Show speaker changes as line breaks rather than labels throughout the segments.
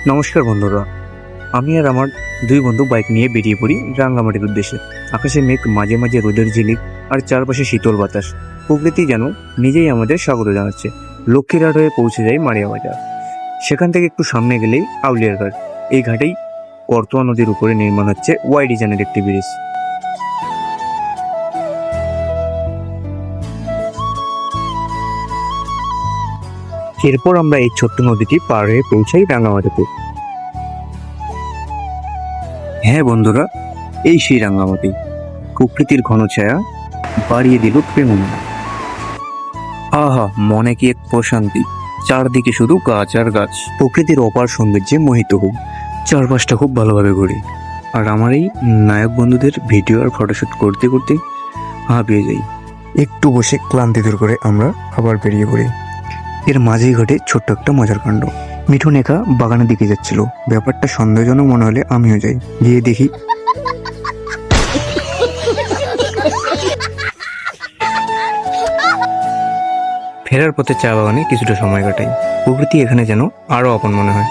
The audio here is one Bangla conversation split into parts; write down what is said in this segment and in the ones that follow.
নমস্কার বন্ধুরা, আমি আর আমার দুই বন্ধু বাইক নিয়ে বেরিয়ে পড়ি রাঙ্গামাটির উদ্দেশ্যে। আকাশে মেঘ, মাঝে মাঝে রোদের ঝিলিক, আর চারপাশে শীতল বাতাস। প্রকৃতি যেন নিজেই আমাদের স্বাগত জানাচ্ছে। লক্ষ্মীরহাট হয়ে পৌঁছে যাই মারিয়া বাজার। সেখান থেকে একটু সামনে গেলেই আউলিয়ার ঘাট। এই ঘাটেই করতোয়া নদীর উপরে নির্মাণ হচ্ছে ওয়াই ডিজাইনের একটি ব্রিজ। এরপর আমরা এই ছোট্ট নদীটি পার হয়ে পৌঁছাই রাঙ্গামাটিতে। হ্যাঁ বন্ধুরা, এই সেই রাঙ্গামাটি। প্রকৃতির ঘন ছায়া বাড়িয়ে দিল প্রেমনা। আহা, মনে কি এক প্রশান্তি। চারদিকে শুধু গাছ আর গাছ। প্রকৃতির অপার সৌন্দর্যে মোহিত হোক। চারপাশটা খুব ভালোভাবে ঘুরি। আর আমার এই নায়ক বন্ধুদের ভিডিও আর ফটোশ্যুট করতে করতে হাঁপিয়ে যাই। একটু বসে ক্লান্তি দূর করে আমরা আবার বেরিয়ে পড়ি। এর মাঝেই ঘটে ছোট্ট একটা মজার কাণ্ড। মিঠু নেখা বাগানের দিকে যাচ্ছিল। ব্যাপারটা সন্দেহজনক মনে হলে আমিও যাই। গিয়ে দেখি ফেরার পথে চা বাগানে কিছুটা সময় কাটাই। প্রকৃতি এখানে যেন আরো আপন মনে হয়।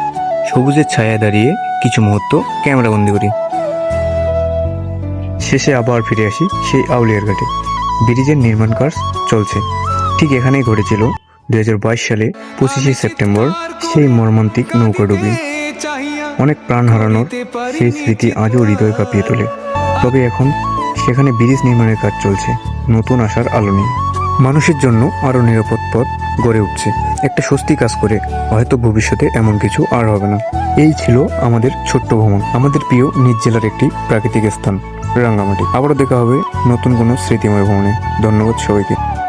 সবুজের ছায়া দাঁড়িয়ে কিছু মুহূর্ত ক্যামেরা বন্দি করি। শেষে আবার ফিরে আসি সেই আউলিয়ার ঘাটে। ব্রিজের নির্মাণ কাজ চলছে। ঠিক এখানেই ঘটেছিল 2022 সালে 25শে সেপ্টেম্বর সেই মর্মান্তিক নৌকাডুবি। অনেক প্রাণ হারানোর সেই স্মৃতি আজও হৃদয় কাঁপিয়ে তোলে। তবে এখন সেখানে ব্রিজ নির্মাণের কাজ চলছে, নতুন আশার আলো নিয়ে। মানুষের জন্য আরও নিরাপদ পথ গড়ে উঠছে। একটা স্বস্তি কাজ করে, হয়তো ভবিষ্যতে এমন কিছু আর হবে না। এই ছিল আমাদের ছোট্ট ভ্রমণ, আমাদের প্রিয় নিজ জেলার একটি প্রাকৃতিক স্থান রাঙ্গামাটি। আবারও দেখা হবে নতুন কোনো স্মৃতিময় ভ্রমণে। ধন্যবাদ সবাইকে।